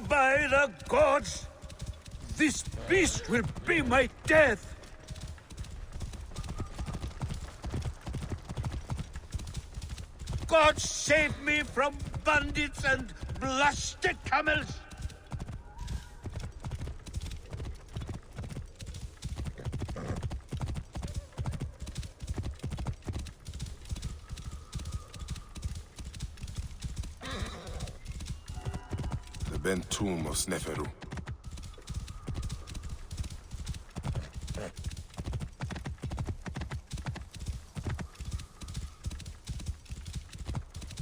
By the gods, this beast will be my death. God save me from bandits and blasted camels. The bent tomb of Sneferu.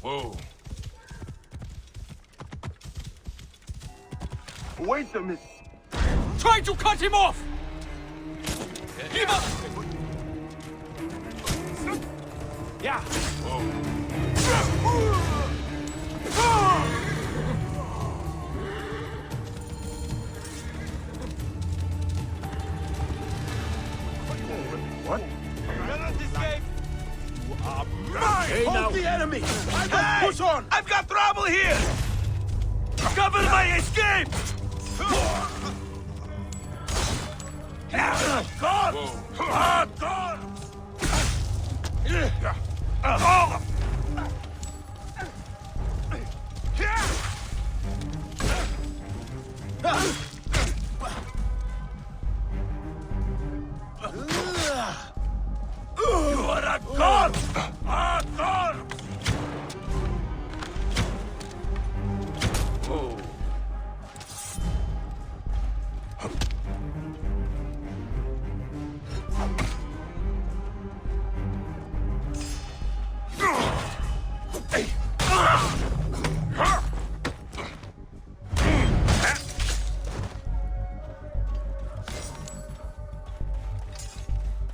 Whoa. Wait a minute. Try to cut him off! Give up! Yeah. What? Cannot escape! You are mine! Hey, now. Hold the enemy! I must Hey! push on! I've got trouble here! Cover my escape! God! Ah, God! You are a god! A god! Oh.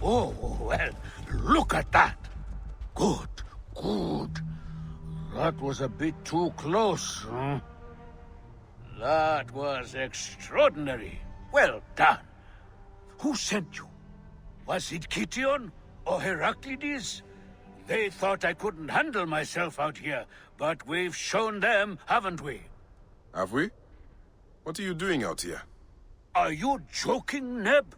Oh, well, look at that. Good, good. That was a bit too close, huh? That was extraordinary. Well done. Who sent you? Was it Kition or Heraclides? They thought I couldn't handle myself out here, but we've shown them, haven't we? Have we? What are you doing out here? Are you joking, Neb?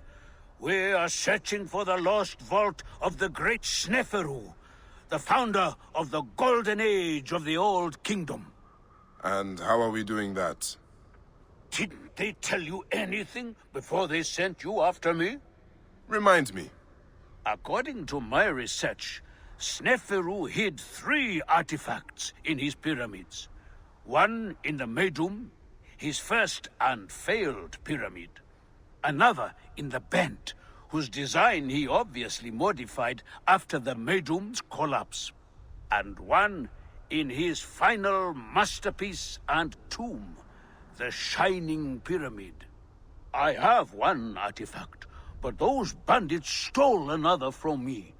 We are searching for the lost vault of the great Sneferu, the founder of the golden age of the Old Kingdom. And how are we doing that? Didn't they tell you anything before they sent you after me? Remind me. According to my research, Sneferu hid 3 artifacts in his pyramids. One in the Medum, his first and failed pyramid. Another in the Bent, whose design he obviously modified after the Medum's collapse. And one in his final masterpiece and tomb, the Shining Pyramid. I have one artifact, but those bandits stole another from me.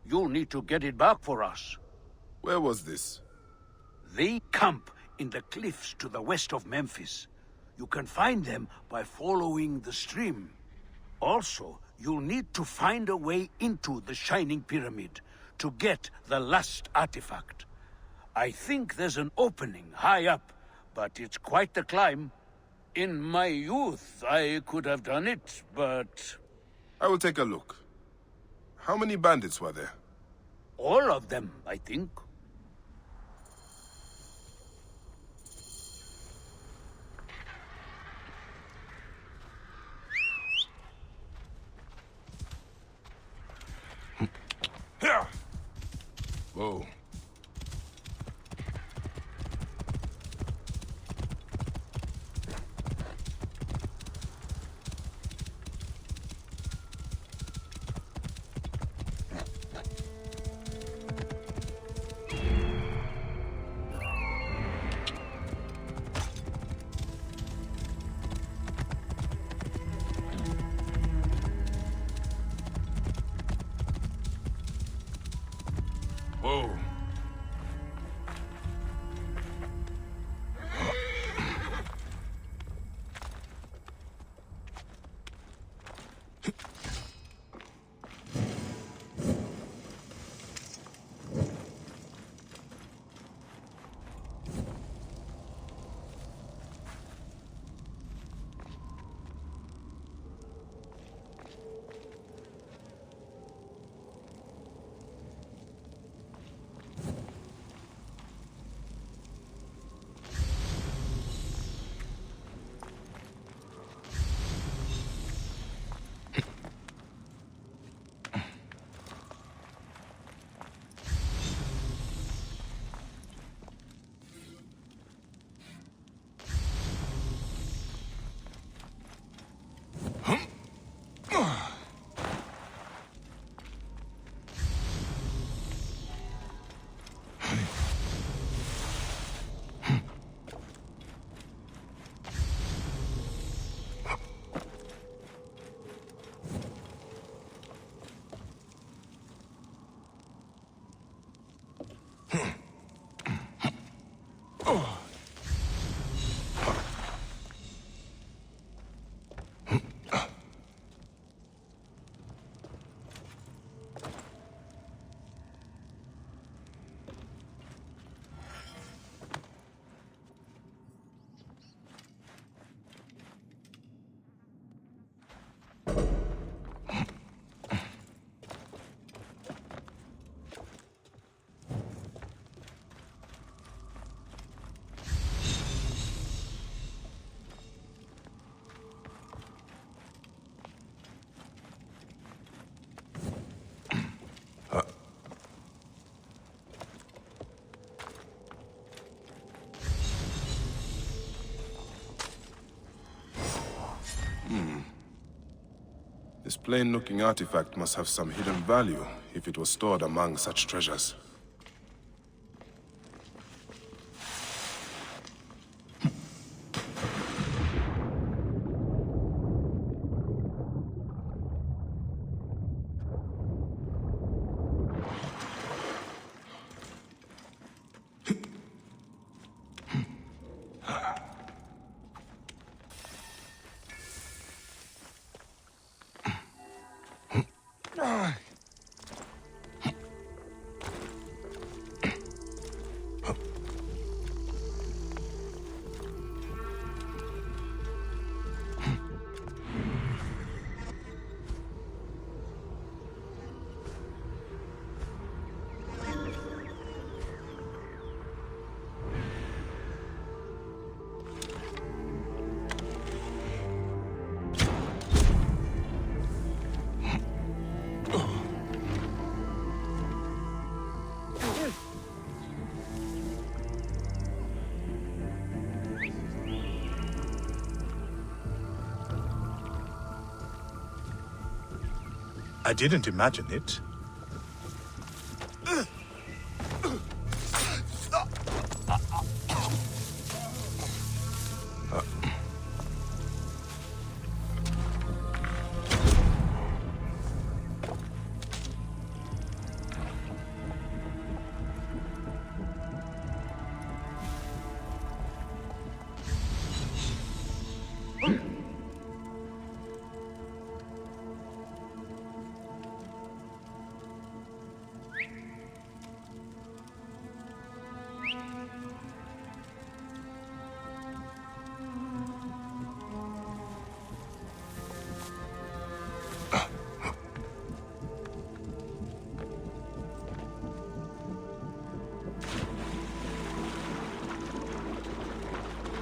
You'll need to get it back for us. Where was this? They camp in the cliffs to the west of Memphis. You can find them by following the stream. Also, you'll need to find a way into the Shining Pyramid to get the last artifact. I think there's an opening high up, but it's quite the climb. In my youth, I could have done it, but... I will take a look. How many bandits were there? all of them, I think. Whoa. Whoa. plain-looking artifact must have some hidden value if it was stored among such treasures. I didn't imagine it.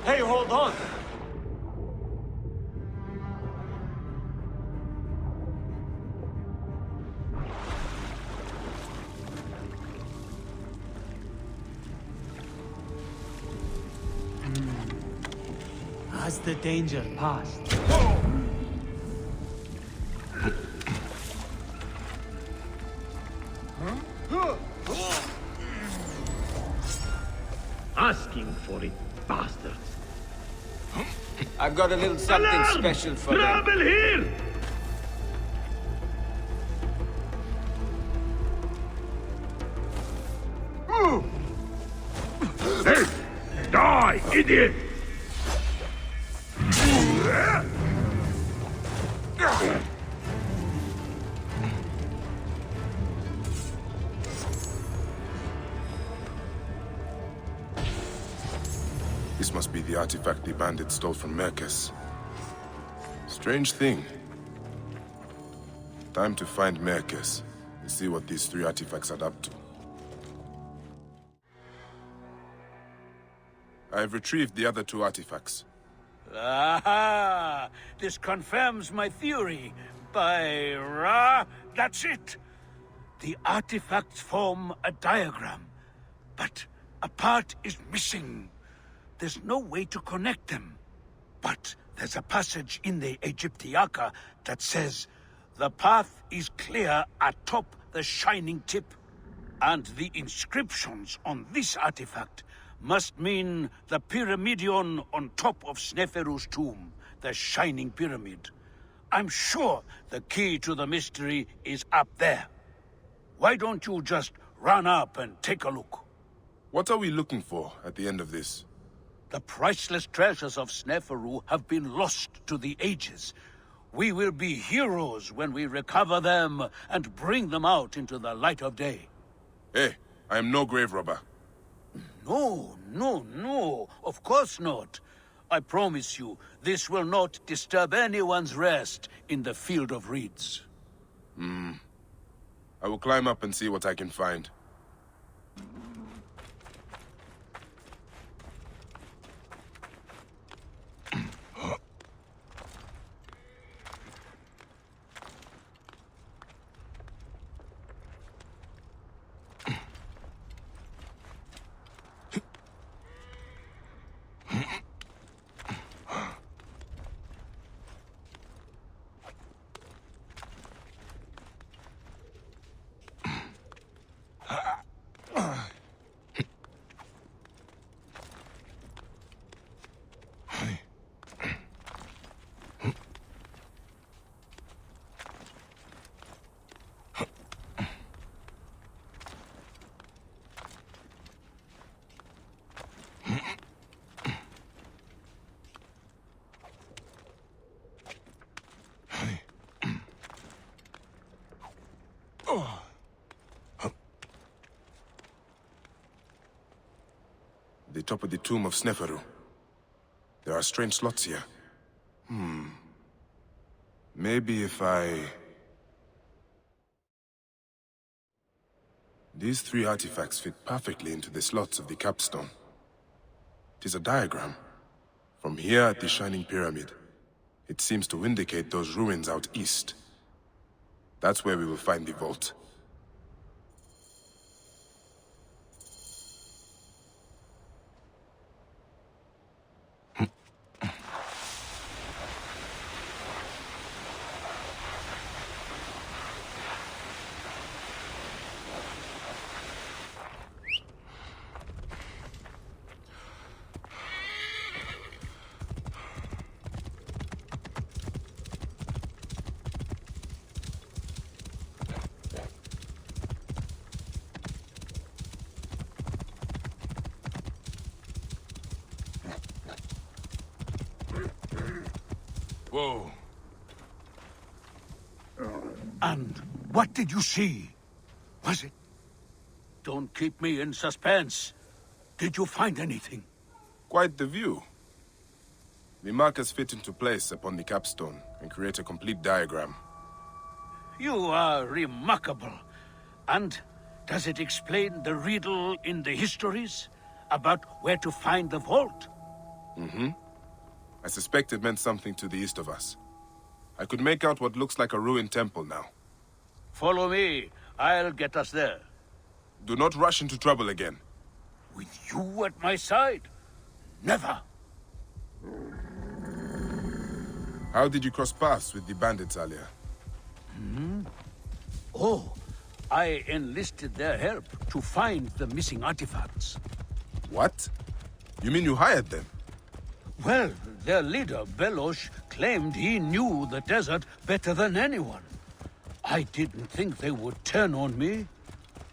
Hey, hold on! Has the danger passed? Asking for it, bastards. I've got a little something special for them. Trouble here! Hey, die, idiot! This must be the artifact the bandits stole from Merkes. Strange thing. Time to find Merkes and see what these three artifacts add up to. I've retrieved the other two artifacts. Aha! This confirms my theory. By Ra, that's it. The artifacts form a diagram, but a part is missing. There's no way to connect them. But there's a passage in the Egyptiaca that says, the path is clear atop the shining tip. And the inscriptions on this artifact must mean the pyramidion on top of Sneferu's tomb, the shining pyramid. I'm sure the key to the mystery is up there. Why don't you just run up and take a look? What are we looking for at the end of this? The priceless treasures of Sneferu have been lost to the ages. We will be heroes when we recover them and bring them out into the light of day. Hey, I am no grave robber. No, of course not. I promise you, this will not disturb anyone's rest in the field of reeds. I will climb up and see what I can find. top of the tomb of Sneferu. There are strange slots here. Maybe if I... These 3 artifacts fit perfectly into the slots of the capstone. It is a diagram. From here at the Shining Pyramid, it seems to indicate those ruins out east. That's where we will find the vault. Whoa. And what did you see? Was it? Don't keep me in suspense. Did you find anything? Quite the view. The markers fit into place upon the capstone and create a complete diagram. You are remarkable. And does it explain the riddle in the histories about where to find the vault? I suspect it meant something to the east of us. I could make out what looks like a ruined temple now. Follow me. I'll get us there. Do not rush into trouble again. With you at my side? Never. How did you cross paths with the bandits earlier? Oh, I enlisted their help to find the missing artifacts. What? You mean you hired them? Well, their leader, Belosh, claimed he knew the desert better than anyone. I didn't think they would turn on me.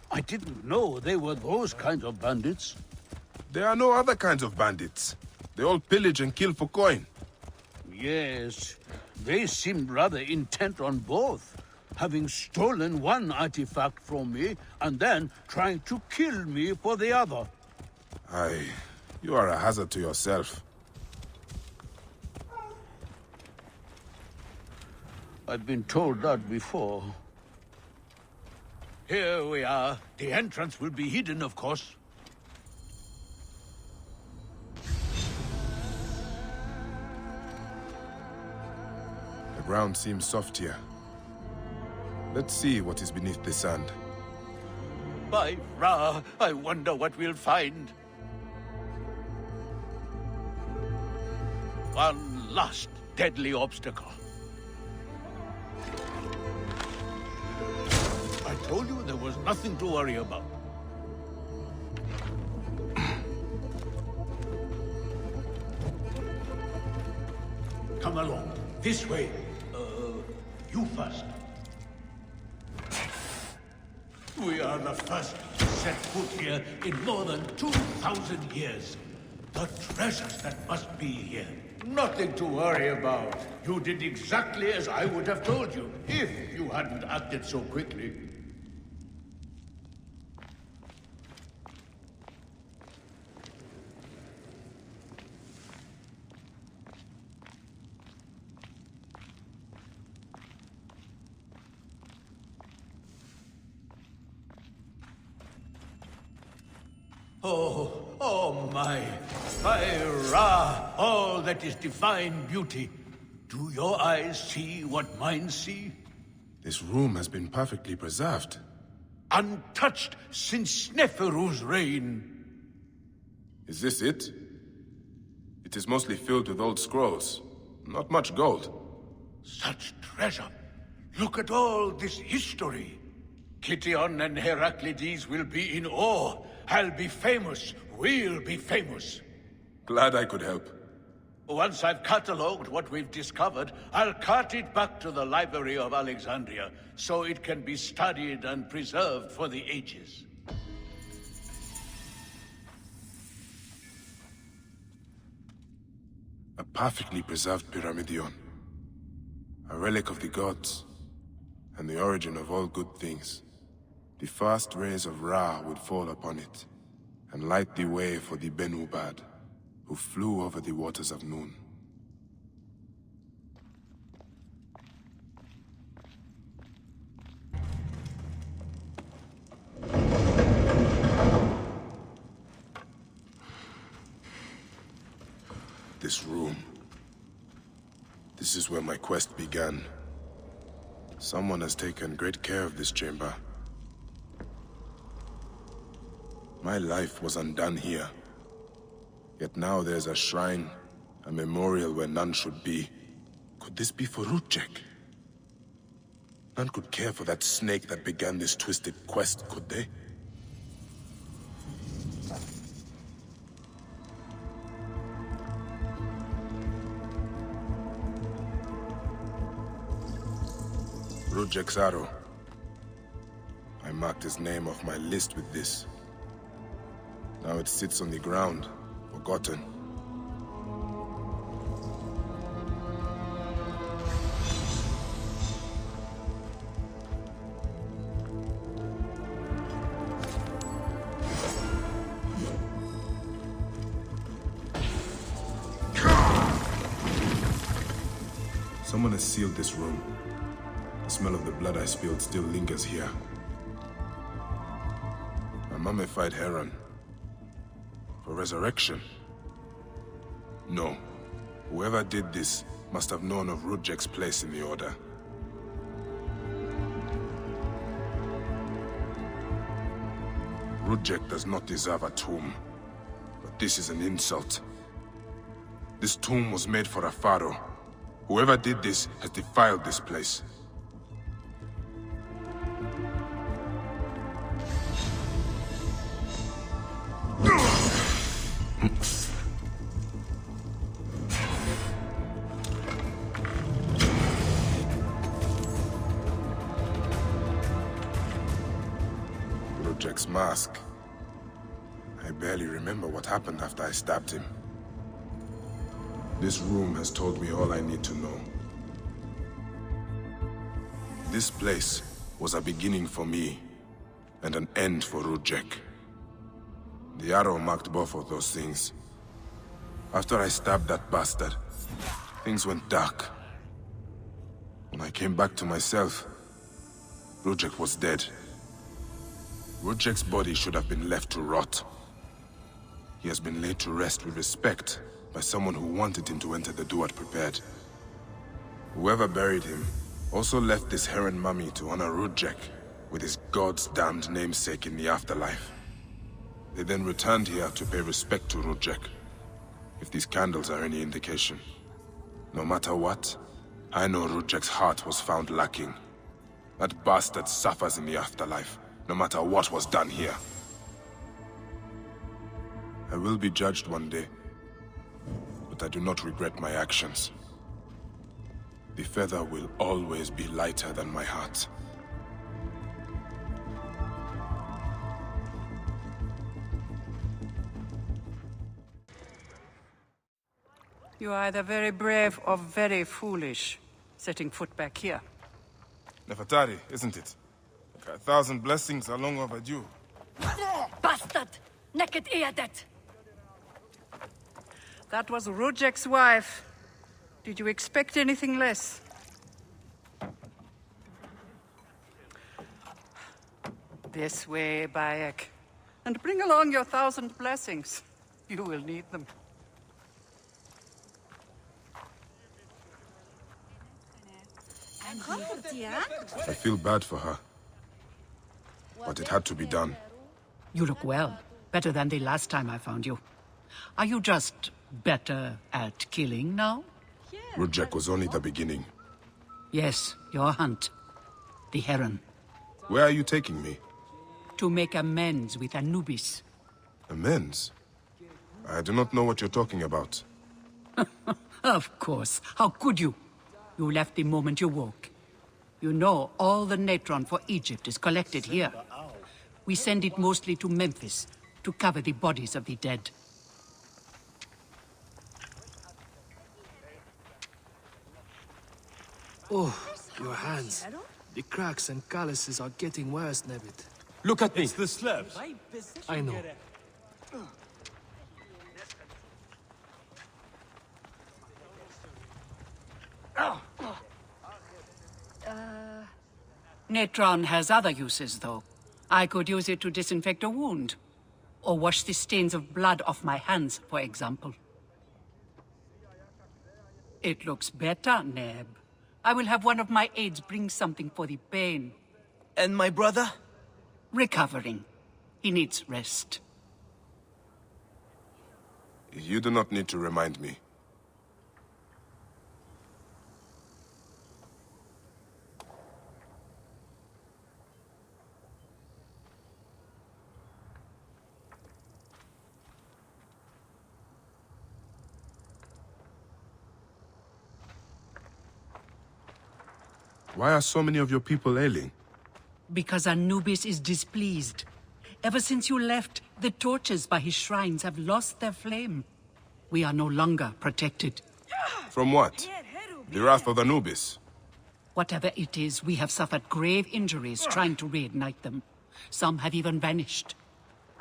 I didn't know they were those kinds of bandits. There are no other kinds of bandits. They all pillage and kill for coin. Yes, they seemed rather intent on both, having stolen one artifact from me and then trying to kill me for the other. You are a hazard to yourself. I've been told that before. Here we are. The entrance will be hidden, of course. The ground seems soft here. Let's see what is beneath the sand. By Ra, I wonder what we'll find. One last deadly obstacle. I told you there was nothing to worry about. Come along. This way. You first. We are the first to set foot here in more than 2,000 years. The treasures that must be here. Nothing to worry about. You did exactly as I would have told you, if you hadn't acted so quickly. Oh my Ra, all that is divine beauty. Do your eyes see what mine see? This room has been perfectly preserved. Untouched since Sneferu's reign. Is this it? It is mostly filled with old scrolls. Not much gold. Such treasure. Look at all this history. Kition and Heraclides will be in awe. I'll be famous. We'll be famous. Glad I could help. Once I've catalogued what we've discovered, I'll cart it back to the Library of Alexandria, so it can be studied and preserved for the ages. A perfectly preserved pyramidion. A relic of the gods, and the origin of all good things. The first rays of Ra would fall upon it, and light the way for the Benubad, who flew over the waters of Noon. This room. This is where my quest began. Someone has taken great care of this chamber. My life was undone here. Yet now there's a shrine, a memorial where none should be. Could this be for Rudjek? None could care for that snake that began this twisted quest, could they? Rudjek's arrow. I marked his name off my list with this. Now it sits on the ground, forgotten. Someone has sealed this room. The smell of the blood I spilled still lingers here. A mummified heron. For resurrection? No. Whoever did this must have known of Rudjek's place in the Order. Rudjek does not deserve a tomb. But this is an insult. This tomb was made for a pharaoh. Whoever did this has defiled this place. Rudjek's mask. I barely remember what happened after I stabbed him. This room has told me all I need to know. This place was a beginning for me, and an end for Rudjek. The arrow marked both of those things. After I stabbed that bastard, things went dark. When I came back to myself, Rudjek was dead. Rudjek's body should have been left to rot. He has been laid to rest with respect by someone who wanted him to enter the Duat prepared. Whoever buried him also left this heron mummy to honor Rudjek with his god's damned namesake in the afterlife. They then returned here to pay respect to Rudjek, if these candles are any indication. No matter what, I know Rudjek's heart was found lacking. That bastard suffers in the afterlife, no matter what was done here. I will be judged one day, but I do not regret my actions. The feather will always be lighter than my heart. You are either very brave or very foolish, setting foot back here. Nefertari, isn't it? 1,000 blessings are long overdue. Bastard! Naked Eadet! That was Rudjek's wife. Did you expect anything less? This way, Bayek. And bring along your 1,000 blessings. You will need them. I feel bad for her. But it had to be done. You look well. Better than the last time I found you. Are you just better at killing now? Rudjek was only the beginning. Yes, your hunt. The heron. Where are you taking me? To make amends with Anubis. Amends? I do not know what you're talking about. Of course. How could you? You left the moment you woke. You know all the natron for Egypt is collected here. We send it mostly to Memphis to cover the bodies of the dead. Oh, your hands. The cracks and calluses are getting worse, Nebit. Look at me. It's the slabs. I know. Natron has other uses, though. I could use it to disinfect a wound. Or wash the stains of blood off my hands, for example. It looks better, Neb. I will have one of my aides bring something for the pain. And my brother? Recovering. He needs rest. You do not need to remind me. Why are so many of your people ailing? Because Anubis is displeased. Ever since you left, the torches by his shrines have lost their flame. We are no longer protected. From what? The wrath of Anubis? Whatever it is, we have suffered grave injuries trying to reignite them. Some have even vanished.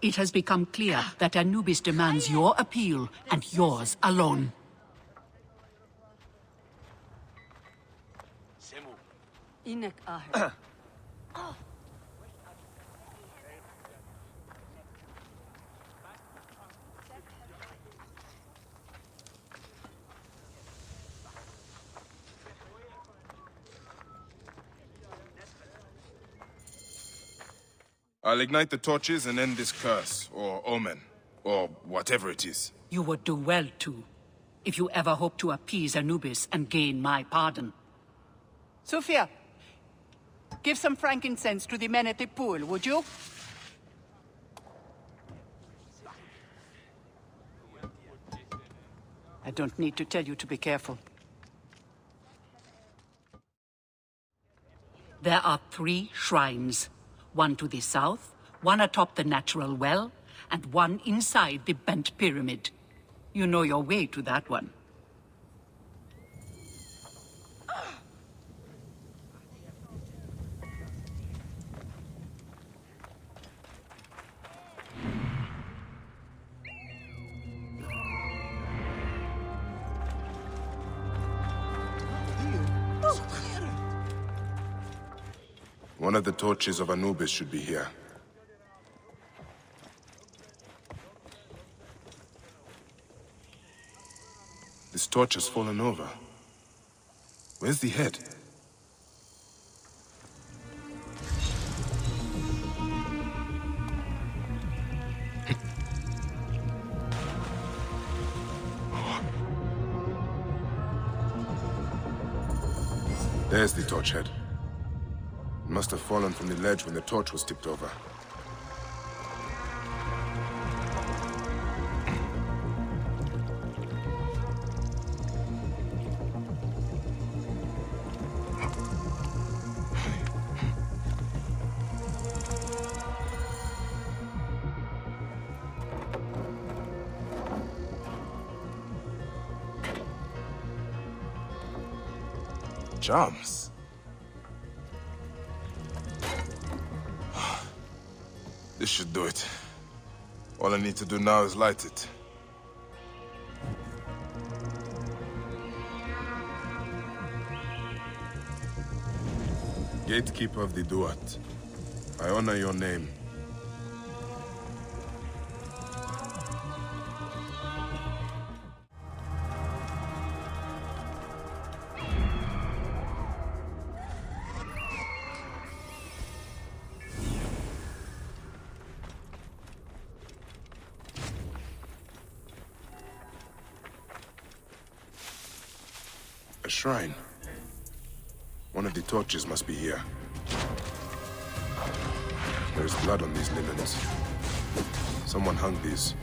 It has become clear that Anubis demands your appeal and yours alone. I'll ignite the torches and end this curse, or omen, or whatever it is. You would do well to, if you ever hope to appease Anubis and gain my pardon. Sophia, give some frankincense to the men at the pool, would you? I don't need to tell you to be careful. There are 3 shrines. One to the south, one atop the natural well, and one inside the bent pyramid. You know your way to that one. One of the torches of Anubis should be here. This torch has fallen over. Where's the head? There's the torch head. It must have fallen from the ledge when the torch was tipped over. Charms. This should do it. All I need to do now is light it. Gatekeeper of the Duat, I honor your name. A shrine. One of the torches must be here. There is blood on these linens. Someone hung these.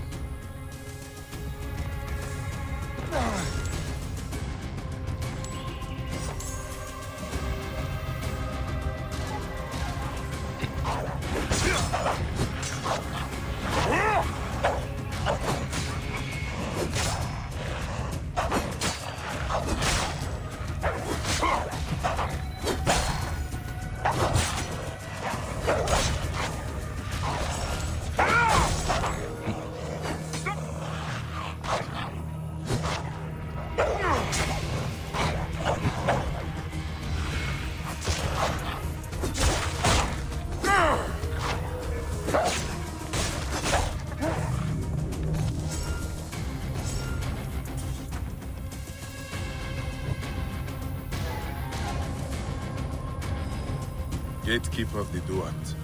Gatekeeper of the Duat,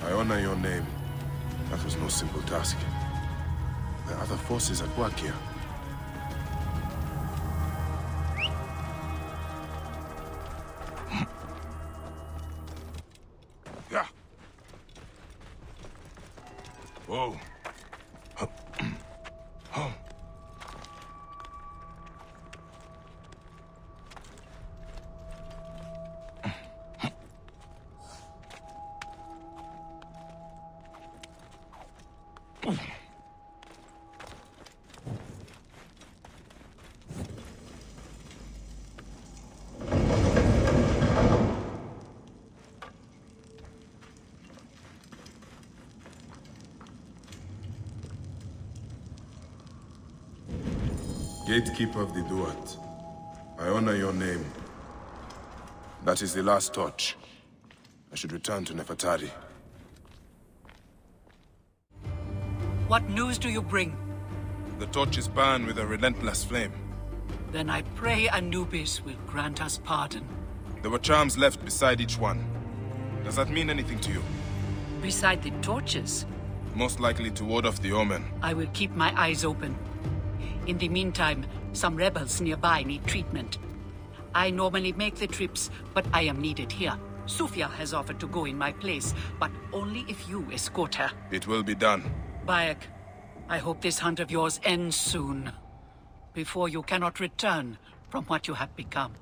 I honor your name. That was no simple task. There are other forces at work here. Yeah. Whoa. Gatekeeper of the Duat, I honor your name. That is the last torch. I should return to Nefertari. What news do you bring? The torch is burned with a relentless flame. Then I pray Anubis will grant us pardon. There were charms left beside each one. Does that mean anything to you? Beside the torches, Most likely to ward off the omen. I will keep my eyes open. In the meantime, some rebels nearby need treatment. I normally make the trips, but I am needed here. Sufia has offered to go in my place, but only if you escort her. It will be done. Bayek, I hope this hunt of yours ends soon, before you cannot return from what you have become.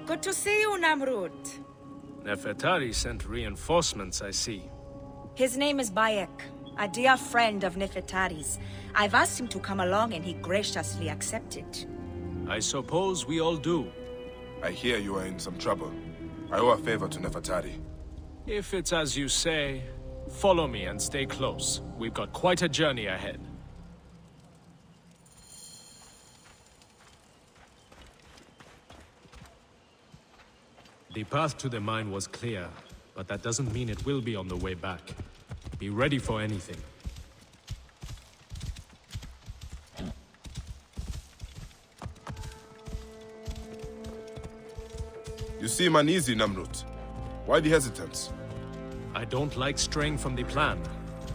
Good to see you, Namrud. Nefertari sent reinforcements, I see. His name is Bayek, a dear friend of Nefertari's. I've asked him to come along and he graciously accepted. I suppose we all do. I hear you are in some trouble. I owe a favor to Nefertari. If it's as you say, follow me and stay close. We've got quite a journey ahead. The path to the mine was clear, but that doesn't mean it will be on the way back. Be ready for anything. You seem uneasy, Namrud. Why the hesitance? I don't like straying from the plan.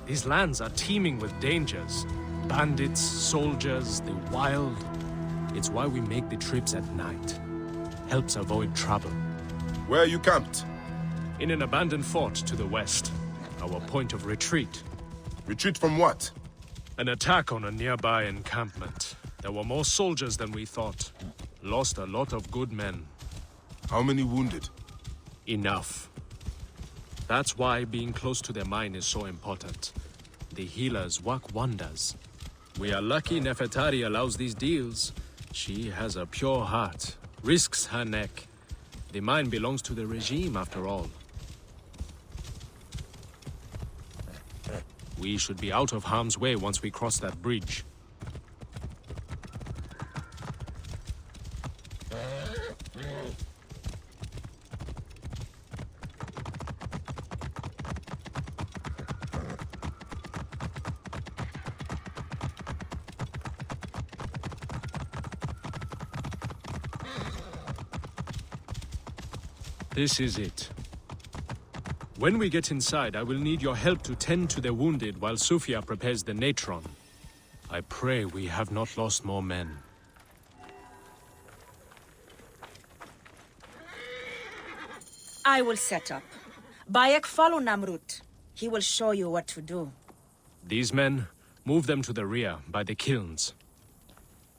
These lands are teeming with dangers. Bandits, soldiers, the wild. It's why we make the trips at night. Helps avoid trouble. Where are you camped? In an abandoned fort to the west. Our point of retreat. Retreat from what? An attack on a nearby encampment. There were more soldiers than we thought. Lost a lot of good men. How many wounded? Enough. That's why being close to the mine is so important. The healers work wonders. We are lucky Nefertari allows these deals. She has a pure heart. Risks her neck. The mine belongs to the regime, after all. We should be out of harm's way once we cross that bridge. This is it. When we get inside, I will need your help to tend to the wounded while Sufia prepares the natron. I pray we have not lost more men. I will set up. Bayek, follow Namrud. He will show you what to do. These men, move them to the rear, by the kilns.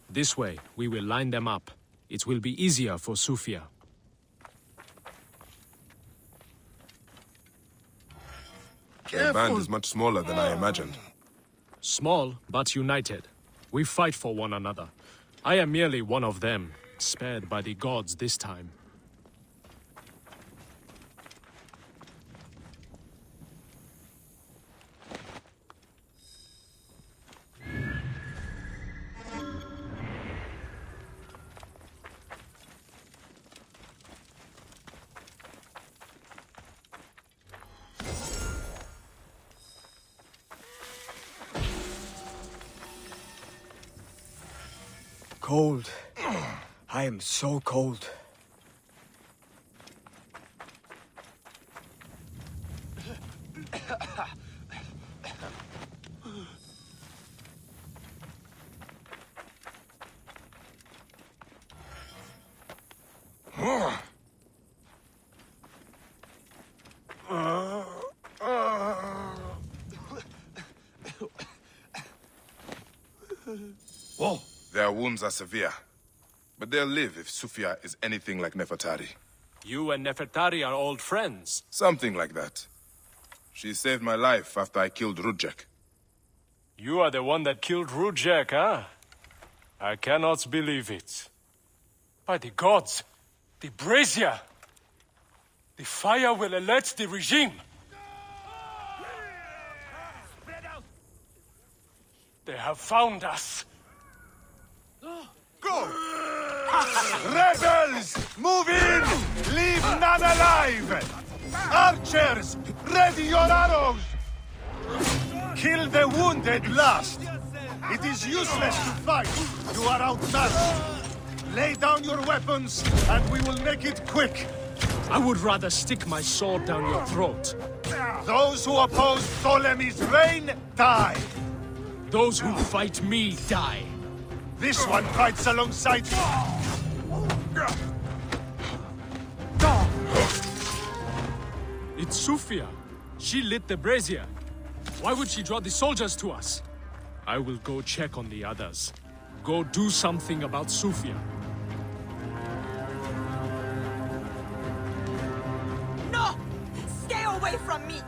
This way, we will line them up. It will be easier for Sufia. The band is much smaller than I imagined. Small, but united. We fight for one another. I am merely one of them, spared by the gods this time. cold. I am so cold. Whoa. Their wounds are severe, but they'll live if Sufia is anything like Nefertari. You and Nefertari are old friends. Something like that. She saved my life after I killed Rudjek. You are the one that killed Rudjek, huh? I cannot believe it. By the gods, the brazier! The fire will alert the regime! They have found us! Go! Rebels! Move in! Leave none alive! Archers! Ready your arrows! Kill the wounded last! It is useless to fight! You are outmatched! Lay down your weapons, and we will make it quick! I would rather stick my sword down your throat. Those who oppose Ptolemy's reign, die! Those who fight me, die. This one fights alongside you! It's Sufia. She lit the brazier. Why would she draw the soldiers to us? I will go check on the others. Go do something about Sufia. No! Stay away from me!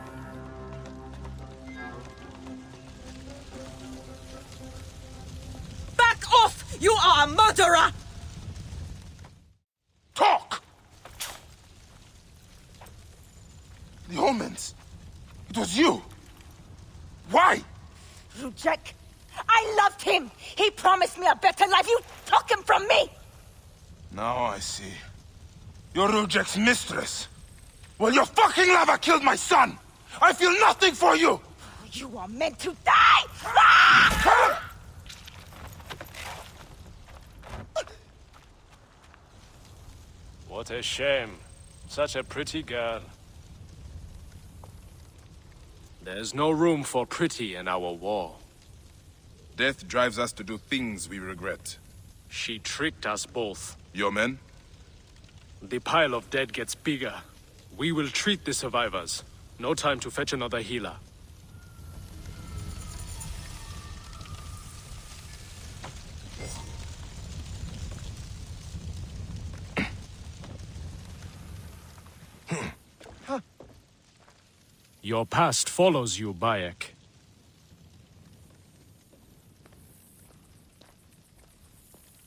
Back off! You are a murderer! Talk! The omens. It was you. Why? Rudjek, I loved him! He promised me a better life! You took him from me! Now I see. You're Rudjek's mistress. Well, your fucking lover killed my son! I feel nothing for you! You are meant to die! Ah! What a shame. Such a pretty girl. There's no room for pretty in our war. Death drives us to do things we regret. She tricked us both. Your men? The pile of dead gets bigger. We will treat the survivors. No time to fetch another healer. Your past follows you, Bayek.